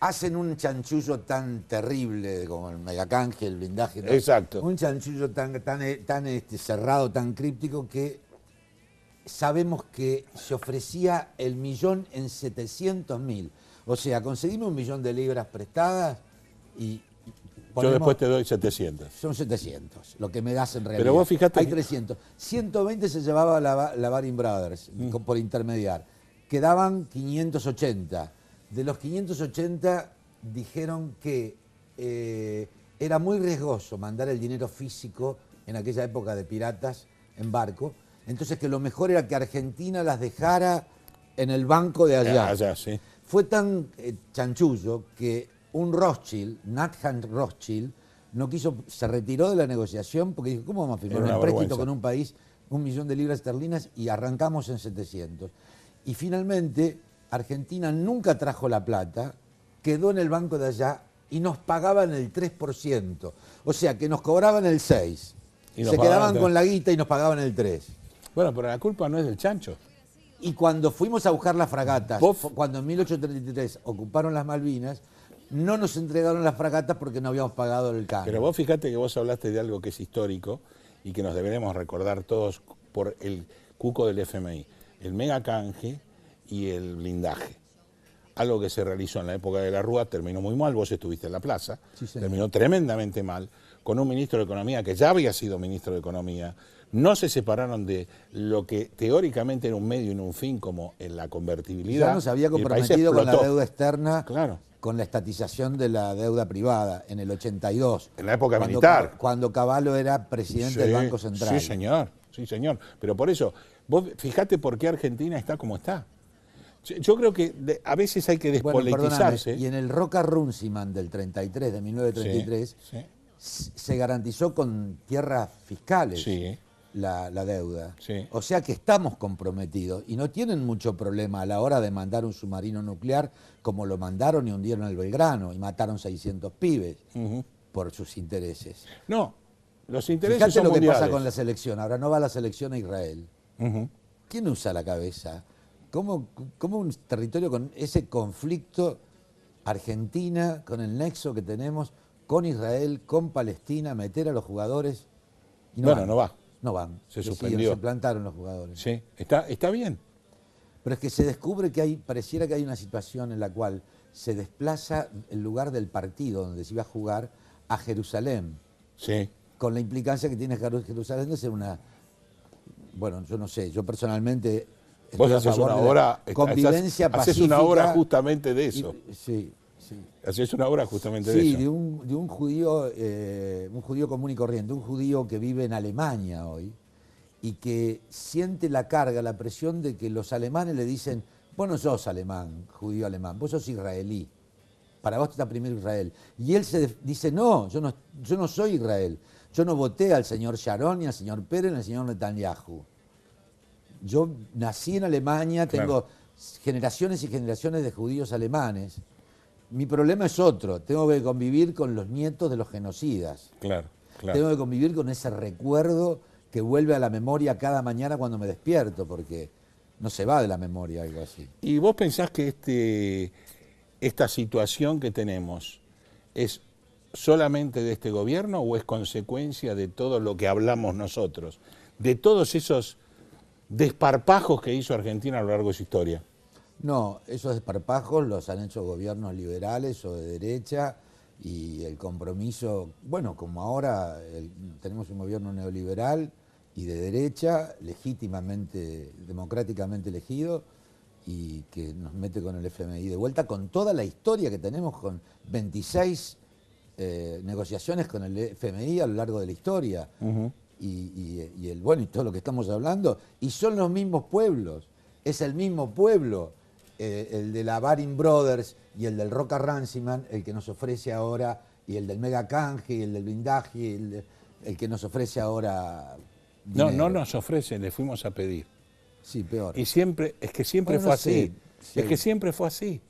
Hacen un chanchullo tan terrible como el megacanje, el blindaje. ¿no? Exacto. Un chanchullo tan cerrado, tan críptico que sabemos que se ofrecía el millón en 700.000. O sea, conseguimos 1 millón de libras prestadas y Yo ponemos- después te doy 700. son 700, lo que me das en realidad. Pero vos fijate Hay que- 300. 120 se llevaba la Baring Brothers por intermediar. Quedaban 580. De los 580 dijeron que era muy riesgoso mandar el dinero físico en aquella época de piratas en barco. Entonces que lo mejor era que Argentina las dejara en el banco de allá. Allá, sí. Fue tan chanchullo que un Rothschild, Nathan Rothschild, no quiso, se retiró de la negociación porque dijo, ¿cómo vamos a firmar Era un una empréstito vergüenza. con un país, 1 millón de libras esterlinas y arrancamos en 700? Y finalmente Argentina nunca trajo la plata, quedó en el banco de allá y nos pagaban el 3%. O sea que nos cobraban el 6%. Y nos Se pagaban quedaban el con la guita y nos pagaban el 3%. Bueno, pero la culpa no es del chancho. Y cuando fuimos a buscar las fragatas, Vos- cuando en 1833 ocuparon las Malvinas, no nos entregaron las fragatas porque no habíamos pagado el canon. Pero vos fijate que vos hablaste de algo que es histórico y que nos deberemos recordar todos por el cuco del FMI. El megacanje y el blindaje. Algo que se realizó en la época de la Rúa terminó muy mal, vos estuviste en la plaza, Sí, señor. terminó tremendamente mal, con un ministro de Economía que ya había sido ministro de Economía. No se separaron de lo que teóricamente era un medio y no un fin, como en la convertibilidad. Ya nos había y el país comprometido con la explotó. deuda externa, Claro. con la estatización de la deuda privada en el 82. En la época cuando militar. Cuando Cavallo era presidente del Banco Central. Sí, señor, sí, señor. Pero por eso, vos fijate por qué Argentina está como está. Yo creo que a veces hay que Bueno, despolitizarse. perdóname, y en el Roca Runciman del 33, de 1933, Sí, se garantizó con tierras fiscales sí. la deuda. Sí. O sea que estamos comprometidos y no tienen mucho problema a la hora de mandar un submarino nuclear como lo mandaron y hundieron el Belgrano y mataron 600 pibes Ujú. por sus intereses. No, los intereses Fíjate son lo que mundiales. pasa con la selección. Ahora no va la selección a Israel. Ujú. ¿Quién usa la cabeza? ¿Cómo un territorio con ese conflicto Argentina, con el nexo que tenemos con Israel, con Palestina, meter a los jugadores? Y Bueno, van. no va. No van. Se Decidieron, suspendió. Se plantaron los jugadores. Sí, está bien. Pero es que se descubre que pareciera que hay una situación en la cual se desplaza el lugar del partido donde se iba a jugar a Jerusalén. Sí. Con la implicancia que tiene Jerusalén de ser una... Bueno, yo no sé, yo personalmente... Vos haces una obra... Convivencia pacífica. Haces una obra justamente de eso. Sí, sí. Haces una obra justamente de Sí, eso. de un judío común y corriente, un judío que vive en Alemania hoy y que siente la carga, la presión de que los alemanes le dicen, vos no sos alemán, judío alemán, vos sos israelí, para vos está primero Israel. Y él dice, no, yo no soy Israel, yo no voté al señor Sharon, ni al señor Pérez, ni al señor Netanyahu. Yo nací en Alemania, tengo generaciones y generaciones de judíos alemanes. Mi problema es otro, tengo que convivir con los nietos de los genocidas. Claro, claro. Tengo que convivir con ese recuerdo que vuelve a la memoria cada mañana cuando me despierto, porque no se va de la memoria algo así. ¿Y vos pensás que esta situación que tenemos es solamente de este gobierno o es consecuencia de todo lo que hablamos nosotros? De todos esos desparpajos que hizo Argentina a lo largo de su historia. No, esos desparpajos los han hecho gobiernos liberales o de derecha y el compromiso, bueno, como ahora tenemos un gobierno neoliberal y de derecha, legítimamente, democráticamente elegido, y que nos mete con el FMI de vuelta, con toda la historia que tenemos, con 26 negociaciones con el FMI a lo largo de la historia, y todo lo que estamos hablando, y son los mismos pueblos, es el mismo pueblo, el de la Baring Brothers y el del Roca Ranciman, el que nos ofrece ahora, y el del Mega Canje, y el del blindaje, el que nos ofrece ahora dinero. No nos ofrecen, le fuimos a pedir. Sí, peor. Y siempre, es que siempre Bueno, fue no así. sé, Es que siempre fue así.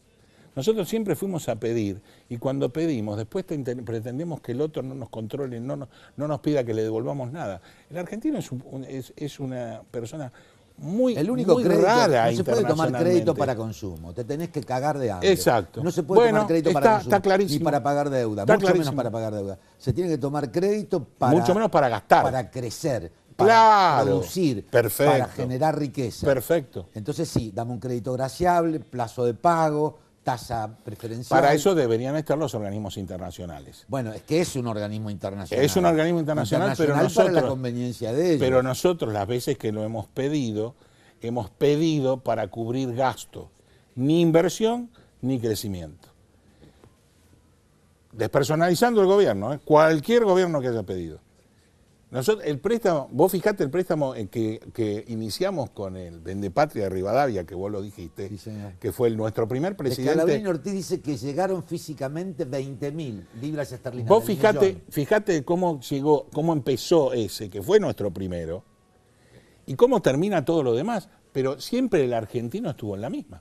Nosotros siempre fuimos a pedir y cuando pedimos, después pretendemos que el otro no nos controle, no nos pida que le devolvamos nada. El argentino es una persona muy, el único muy crédito, rara no se puede tomar internacionalmente. crédito para consumo, te tenés que cagar de hambre. Exacto. No se puede tomar crédito para consumo, está clarísimo. ni para pagar deuda, Está mucho clarísimo. menos para pagar deuda. Se tiene que tomar crédito para... Mucho menos para gastar. Para crecer, para Claro. producir, Perfecto. para generar riqueza. Perfecto. Entonces sí, dame un crédito graciable, plazo de pago, tasa preferencial. Para eso deberían estar los organismos internacionales. Bueno, es que es un organismo internacional. Es un organismo internacional, pero para nosotros, la conveniencia de ellos. Pero nosotros, las veces que lo hemos pedido para cubrir gasto, ni inversión ni crecimiento. Despersonalizando el gobierno, cualquier gobierno que haya pedido. Nosotros, el préstamo, vos fijate el préstamo que iniciamos con el Vendepatria de Rivadavia, que vos lo dijiste, Sí, que fue nuestro primer presidente. Escalabrini Ortiz dice que llegaron físicamente 20.000 libras esterlinas. Vos fijate cómo llegó, cómo empezó ese, que fue nuestro primero, y cómo termina todo lo demás, pero siempre el argentino estuvo en la misma.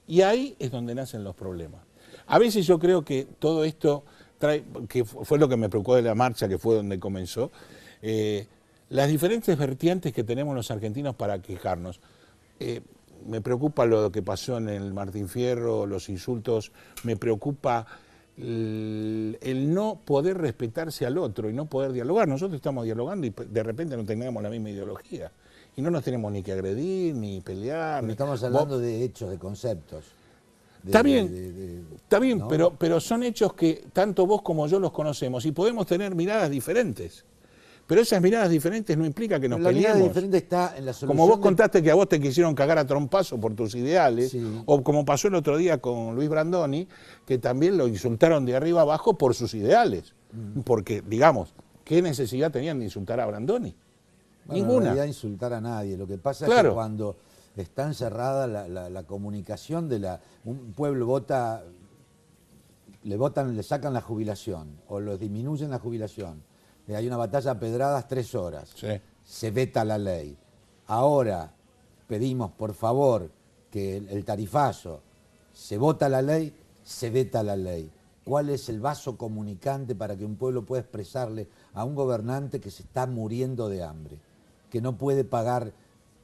Y ahí es donde nacen los problemas. A veces yo creo que todo esto trae, que fue lo que me preocupó de la marcha, que fue donde comenzó, las diferentes vertientes que tenemos los argentinos para quejarnos. Me preocupa lo que pasó en el Martín Fierro, los insultos, me preocupa el no poder respetarse al otro y no poder dialogar. Nosotros estamos dialogando y de repente no tenemos la misma ideología. Y no nos tenemos ni que agredir, ni pelear. Estamos hablando de hechos, de conceptos. Está bien, ¿no? pero son hechos que tanto vos como yo los conocemos y podemos tener miradas diferentes. Pero esas miradas diferentes no implica que nos peleemos. La mirada diferente está en la solución. Como vos contaste que a vos te quisieron cagar a trompazo por tus ideales, sí. O como pasó el otro día con Luis Brandoni, que también lo insultaron de arriba abajo por sus ideales. Porque, digamos, ¿qué necesidad tenían de insultar a Brandoni? Bueno, Ninguna. En realidad insultar a nadie. Lo que pasa Claro. es que cuando está encerrada la comunicación de un pueblo vota, le sacan la jubilación o los disminuyen la jubilación. Hay una batalla a pedradas 3 horas. Sí. Se veta la ley. Ahora pedimos, por favor, que el tarifazo, se vota la ley, se veta la ley. ¿Cuál es el vaso comunicante para que un pueblo pueda expresarle a un gobernante que se está muriendo de hambre, que no puede pagar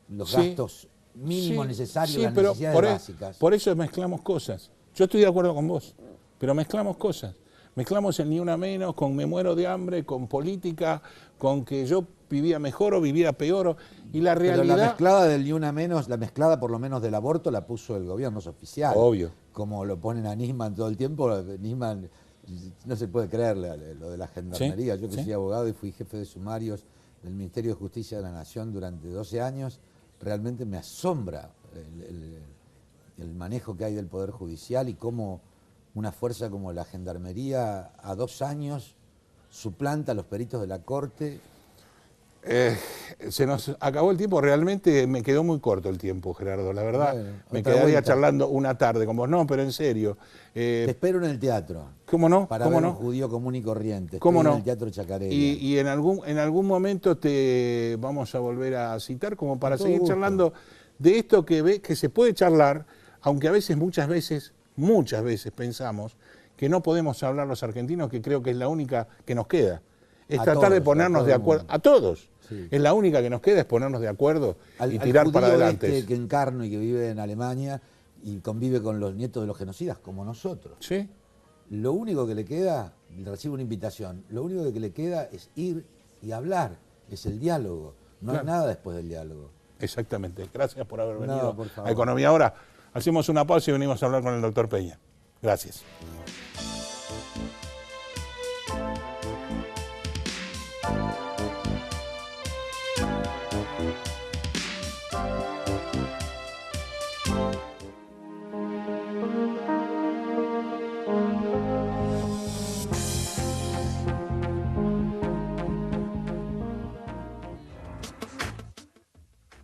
los gastos mínimos necesarios, las necesidades básicas? Por eso mezclamos cosas. Yo estoy de acuerdo con vos, pero mezclamos cosas. Mezclamos el ni una menos con me muero de hambre, con política, con que yo vivía mejor o vivía peor. Y la realidad... Pero la mezclada del ni una menos, la mezclada por lo menos del aborto la puso el gobierno, es oficial. Obvio. Como lo ponen a Nisman todo el tiempo, Nisman no se puede creer lo de la gendarmería. ¿Sí? Yo que ¿Sí? soy abogado y fui jefe de sumarios del Ministerio de Justicia de la Nación durante 12 años, realmente me asombra el manejo que hay del Poder Judicial y cómo una fuerza como la Gendarmería a 2 años suplanta a los peritos de la Corte. Se nos acabó el tiempo, realmente me quedó muy corto el tiempo, Gerardo, la verdad. Bueno, me otra quedaría vuelta. charlando una tarde con vos. No, pero en serio. Te espero en el teatro. ¿Cómo no? Para ¿Cómo ver no? un judío común y corriente. ¿Cómo Estoy no? en el Teatro Chacarera. Y en algún momento te vamos a volver a citar como para Con todo seguir gusto. charlando de esto que se puede charlar, aunque a veces, muchas veces pensamos que no podemos hablar los argentinos, que creo que es la única que nos queda. Es A tratar de todos, ponernos a todo de el acuerdo. mundo. A todos. Sí. Es la única que nos queda, es ponernos de acuerdo y Al tirar para judío adelante. que encarno y que vive en Alemania y convive con los nietos de los genocidas, como nosotros. ¿Sí? Lo único que le queda, recibe una invitación, lo único que le queda es ir y hablar, es el diálogo. No Claro. hay nada después del diálogo. Exactamente. Gracias por haber No, venido por favor. a Economía Ahora. Hacemos una pausa y venimos a hablar con el doctor Peña. Gracias.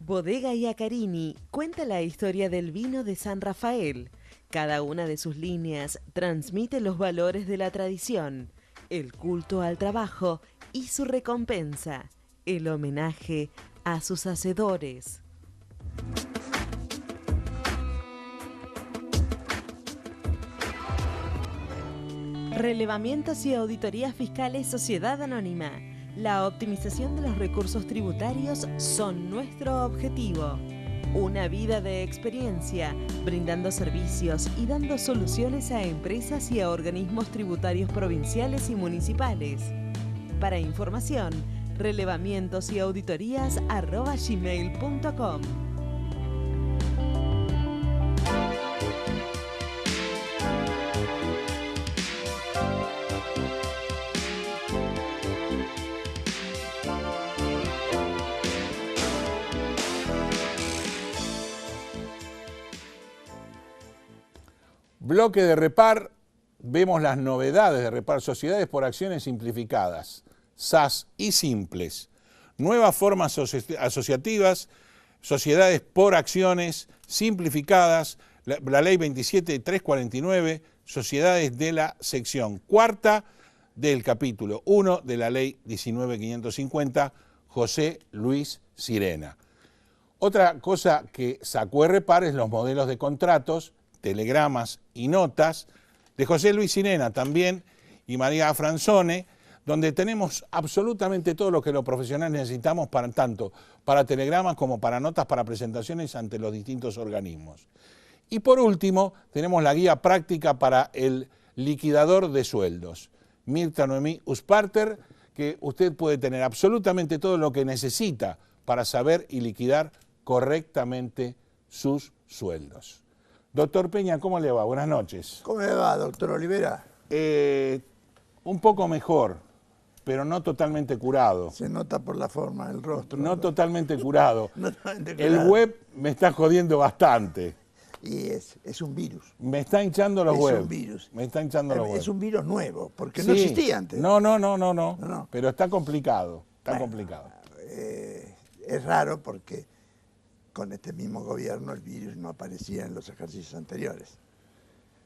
Bodega Iacarini cuenta la historia del vino de San Rafael. Cada una de sus líneas transmite los valores de la tradición, el culto al trabajo y su recompensa, el homenaje a sus hacedores. Relevamientos y auditorías fiscales Sociedad Anónima. La optimización de los recursos tributarios son nuestro objetivo. Una vida de experiencia, brindando servicios y dando soluciones a empresas y a organismos tributarios provinciales y municipales. Para información, relevamientos y auditorías @gmail.com. Bloque de Repar, vemos las novedades de Repar, Sociedades por Acciones Simplificadas, SAS y Simples. Nuevas formas asociativas, sociedades por acciones simplificadas, la ley 27349, sociedades de la sección cuarta del capítulo 1 de la ley 19550, José Luis Sirena. Otra cosa que sacó Repar es los modelos de contratos, telegramas y notas de José Luis Sirena también y María Franzone, donde tenemos absolutamente todo lo que los profesionales necesitamos para tanto para telegramas como para notas para presentaciones ante los distintos organismos. Y por último, tenemos la guía práctica para el liquidador de sueldos, Mirta Noemí Usparter, que usted puede tener absolutamente todo lo que necesita para saber y liquidar correctamente sus sueldos. Doctor Peña, ¿cómo le va? Buenas noches. ¿Cómo le va, doctor Olivera? Un poco mejor, pero no totalmente curado. Se nota por la forma del rostro. No totalmente curado. No totalmente El curado. web me está jodiendo bastante. Y es un virus. Me está hinchando los Es webs. un virus. Me está hinchando los webs. Es un virus nuevo, porque no Sí. existía antes. No. No. Pero está complicado. Está Bueno, complicado. Es raro porque con este mismo gobierno el virus no aparecía en los ejercicios anteriores.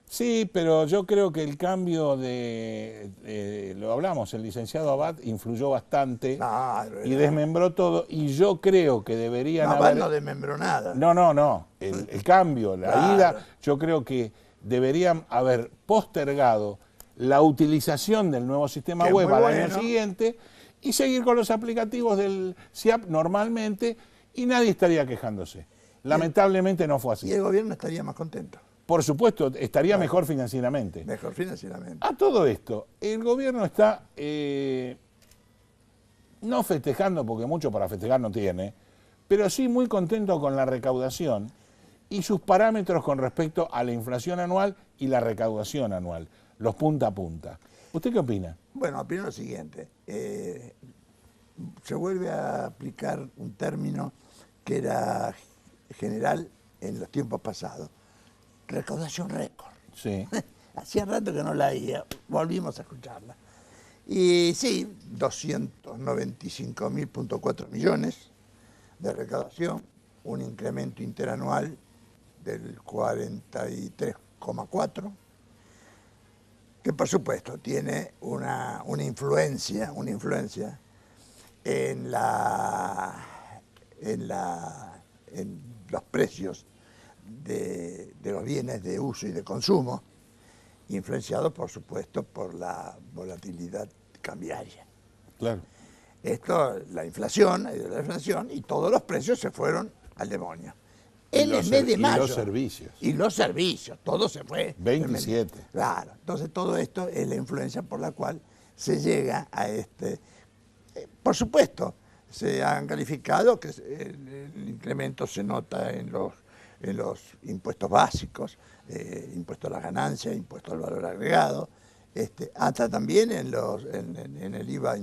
Sí, pero yo creo que el cambio lo hablamos, el licenciado Abad influyó bastante Claro, y desmembró todo, y yo creo que deberían No, haber... Abad no desmembró nada. No. El cambio, la Claro. ida, yo creo que deberían haber postergado la utilización del nuevo sistema Que es web muy al año bueno. siguiente y seguir con los aplicativos del SIAP normalmente y nadie estaría quejándose. Lamentablemente no fue Y así. el gobierno estaría más contento. por supuesto, estaría mejor financieramente. Mejor financieramente. A todo esto, el gobierno está no festejando, porque mucho para festejar no tiene, pero sí muy contento con la recaudación y sus parámetros con respecto a la inflación anual y la recaudación anual, los punta a punta. ¿Usted qué opina? Bueno, opino lo siguiente. Se vuelve a aplicar un término que era general en los tiempos pasados. Recaudación récord. Sí. Hacía rato que no la oía, volvimos a escucharla. Y sí, 295.4 millones de recaudación, un incremento interanual del 43,4, que por supuesto tiene una influencia en los precios de los bienes de uso y de consumo, influenciado por supuesto por la volatilidad cambiaria. Claro. Esto, la inflación y todos los precios se fueron al demonio. En el mes de mayo. Y los servicios. Y los servicios, todo se fue. 27. Claro, entonces todo esto es la influencia por la cual se llega a este. Por supuesto, se han calificado que el incremento se nota en los impuestos básicos, impuesto a las ganancias, impuesto al valor agregado, hasta también en el IVA,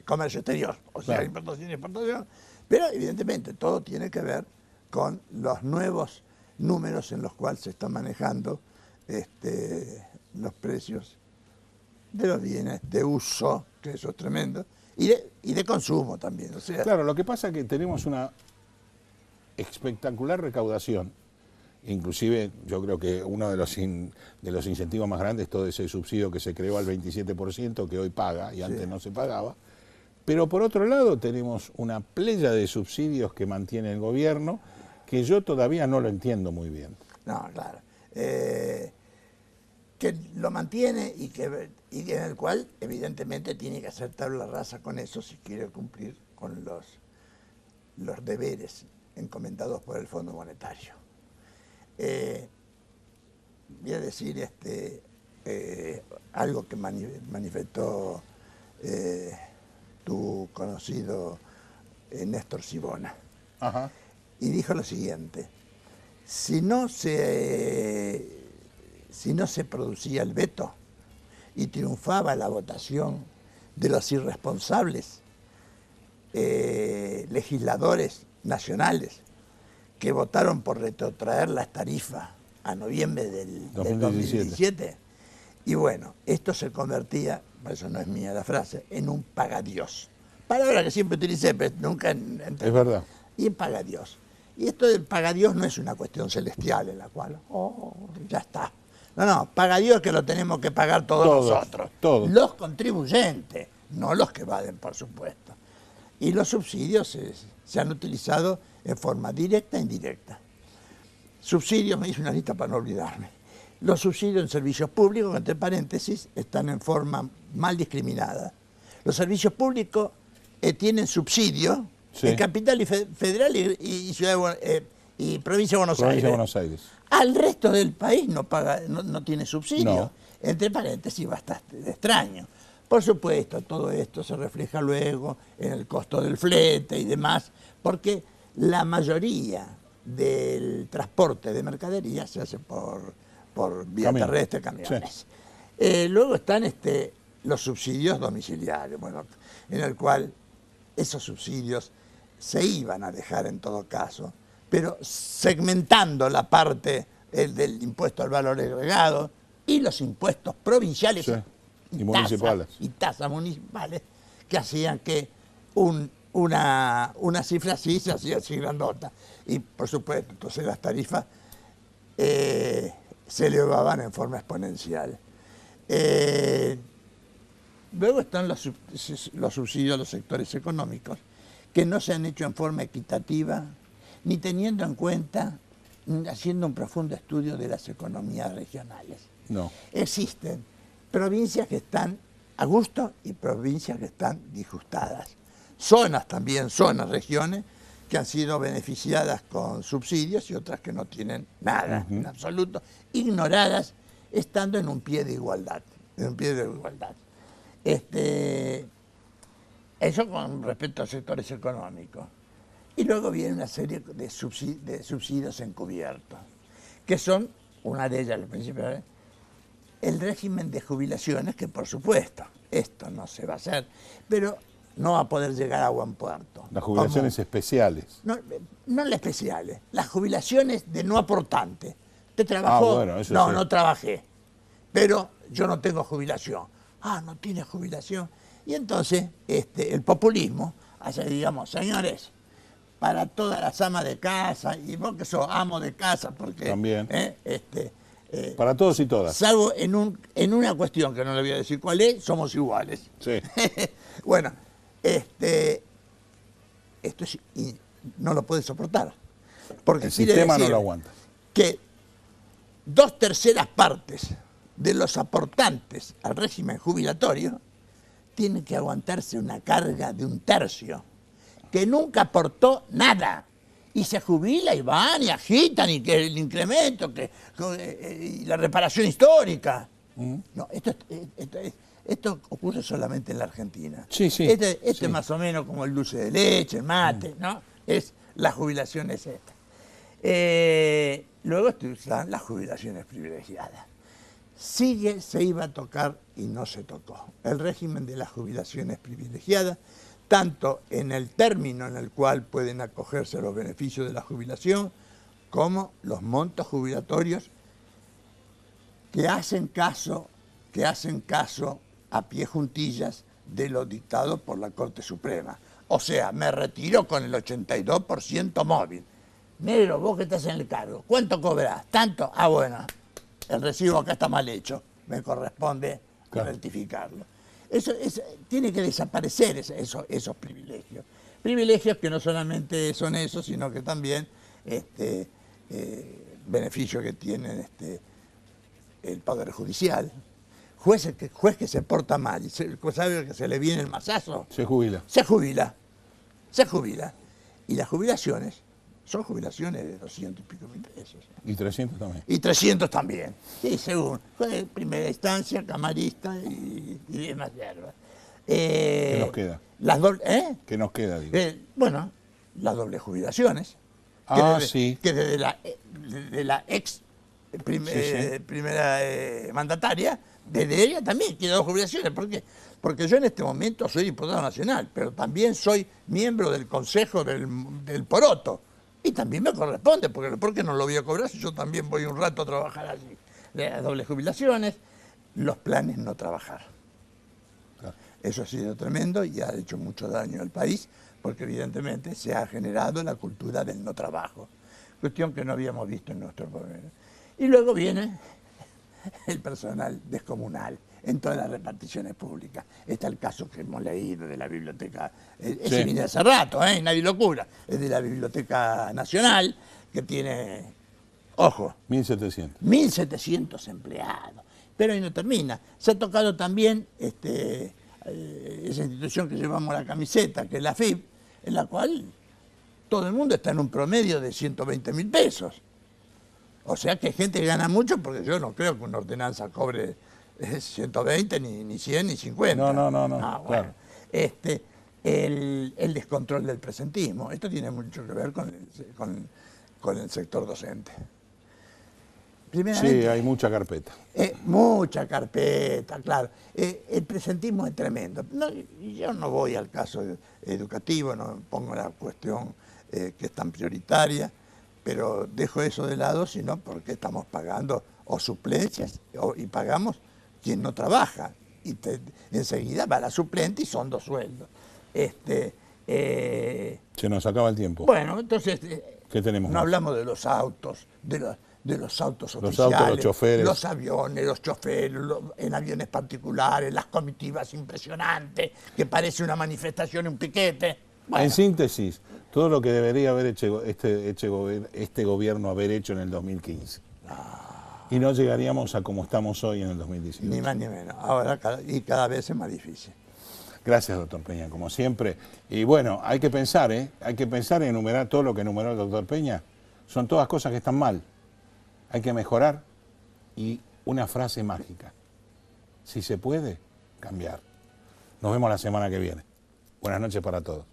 comercio exterior, o sea, claro. Importación y exportación, pero evidentemente todo tiene que ver con los nuevos números en los cuales se están manejando los precios de los bienes de uso, que eso es tremendo, y de consumo también. O sea, claro, lo que pasa es que tenemos una espectacular recaudación, inclusive yo creo que uno de los incentivos más grandes es todo ese subsidio que se creó al 27%, que hoy paga y antes no se pagaba, pero por otro lado tenemos una playa de subsidios que mantiene el gobierno, que yo todavía no lo entiendo muy bien. No, claro. Que lo mantiene y en el cual evidentemente tiene que hacer tabla rasa con eso si quiere cumplir con los deberes encomendados por el Fondo Monetario. Voy a decir algo que manifestó tu conocido Néstor Sibona. Ajá. Y dijo lo siguiente: si no se producía el veto y triunfaba la votación de los irresponsables legisladores nacionales que votaron por retrotraer las tarifas a noviembre del 2017, y bueno, esto se convertía, por eso no es mía la frase, en un pagadiós. Palabra que siempre utilicé, pero nunca entendí. Es verdad. Y en pagadiós. Y esto del pagadiós no es una cuestión celestial en la cual, ya está. No, pagadiós que lo tenemos que pagar todos nosotros. Todos. Los contribuyentes, no los que evaden, por supuesto. Y los subsidios se han utilizado en forma directa e indirecta. Subsidios, me hice una lista para no olvidarme. Los subsidios en servicios públicos, entre paréntesis, están en forma mal discriminada. Los servicios públicos tienen subsidio en Capital y Federal y Provincia de Buenos Aires. Al resto del país no tiene subsidio. No. Entre paréntesis, bastante extraño. Por supuesto, todo esto se refleja luego en el costo del flete y demás, porque la mayoría del transporte de mercaderías se hace por vía terrestre, camiones. Sí. Luego están los subsidios domiciliarios, bueno, en el cual esos subsidios se iban a dejar en todo caso, pero segmentando la parte del impuesto al valor agregado y los impuestos provinciales y tasas municipales, que hacían que una cifra así se hacía así grandota. Y por supuesto, entonces las tarifas se elevaban en forma exponencial. Luego están los subsidios a los sectores económicos, que no se han hecho en forma equitativa, ni teniendo en cuenta, haciendo un profundo estudio de las economías regionales. No. Existen provincias que están a gusto y provincias que están disgustadas. Zonas también, regiones, que han sido beneficiadas con subsidios y otras que no tienen nada, en absoluto, ignoradas, estando en un pie de igualdad. Eso con respecto a sectores económicos. Y luego viene una serie de subsidios encubiertos, que son, una de ellas, la principal, el régimen de jubilaciones, que por supuesto, esto no se va a hacer, pero no va a poder llegar a buen puerto. Las jubilaciones especiales. No las especiales, las jubilaciones de no aportante. ¿Usted trabajó? Bueno, eso no, sí. no trabajé, pero yo no tengo jubilación. Ah, no tiene jubilación. Y entonces el populismo hace, digamos, señores, para todas las amas de casa, y vos que sos amo de casa, porque... También. Para todos y todas. Salvo en una cuestión que no le voy a decir cuál es, somos iguales. Sí. Bueno, esto no lo puede soportar. Porque el sistema no lo aguanta. Que 2/3 partes de los aportantes al régimen jubilatorio tienen que aguantarse una carga de 1/3, que nunca aportó nada. Y se jubila y van y agitan y que el incremento, y la reparación histórica. No, esto ocurre solamente en la Argentina. Sí, sí. Es más o menos como el dulce de leche, el mate, ¿no? La jubilación es esta. Luego están las jubilaciones privilegiadas. Se iba a tocar y no se tocó. El régimen de las jubilaciones privilegiadas, tanto en el término en el cual pueden acogerse a los beneficios de la jubilación, como los montos jubilatorios que hacen caso a pie juntillas de lo dictado por la Corte Suprema. O sea, me retiro con el 82% móvil. Negro, vos que estás en el cargo, ¿cuánto cobrás? ¿Tanto? Ah, bueno, el recibo acá está mal hecho, me corresponde rectificarlo. Tiene que desaparecer esos privilegios. Privilegios que no solamente son esos, sino que también beneficios que tienen el Poder Judicial. Juez que se porta mal y sabe que se le viene el mazazo. Se jubila. Se jubila. Y las jubilaciones son jubilaciones de 200 y pico mil pesos. Y 300 también. Y 300 también. Sí, según. Fue primera instancia, camarista y demás hierbas. ¿Qué nos queda? ¿Qué nos queda, digo? Bueno, las dobles jubilaciones. Sí. Que desde la ex primera mandataria, desde ella también tiene 2 jubilaciones. ¿Por qué? Porque yo en este momento soy diputado nacional, pero también soy miembro del Consejo del Poroto. Y también me corresponde, porque no lo voy a cobrar si yo también voy un rato a trabajar allí. Las dobles jubilaciones, los planes no trabajar. Claro. Eso ha sido tremendo y ha hecho mucho daño al país, porque evidentemente se ha generado la cultura del no trabajo, cuestión que no habíamos visto en nuestro gobierno. Y luego viene el personal descomunal en todas las reparticiones públicas. Está el caso que hemos leído de la biblioteca, ese viene hace rato, nadie locura, es de la Biblioteca Nacional, que tiene, ojo, 1.700 empleados. Pero ahí no termina. Se ha tocado también esa institución que llevamos la camiseta, que es la FIP, en la cual todo el mundo está en un promedio de 120.000 pesos. O sea que hay gente que gana mucho, porque yo no creo que una ordenanza cobre 120, ni 100, ni 50. No. Bueno, claro. El descontrol del presentismo. Esto tiene mucho que ver con el sector docente. Sí, hay mucha carpeta. Mucha carpeta, claro. El presentismo es tremendo. Yo no voy al caso educativo, no pongo la cuestión que es tan prioritaria, pero dejo eso de lado, sino porque estamos pagando o suplencias y pagamos quien no trabaja. Y enseguida va la suplente y son 2 sueldos. Se nos acaba el tiempo. Bueno, entonces, ¿qué tenemos no más? hablamos de los autos, de los autos Los oficiales, autos, los choferes. los aviones, los choferes, en aviones particulares, las comitivas impresionantes, que parece una manifestación y un piquete. Bueno. En síntesis, todo lo que debería haber hecho este gobierno haber hecho en el 2015. Y no llegaríamos a como estamos hoy en el 2019. Ni más ni menos. Ahora cada vez es más difícil. Gracias, doctor Peña, como siempre. Y bueno, hay que pensar, hay que pensar en enumerar todo lo que enumeró el doctor Peña. Son todas cosas que están mal. Hay que mejorar. Y una frase mágica. Si se puede, cambiar. Nos vemos la semana que viene. Buenas noches para todos.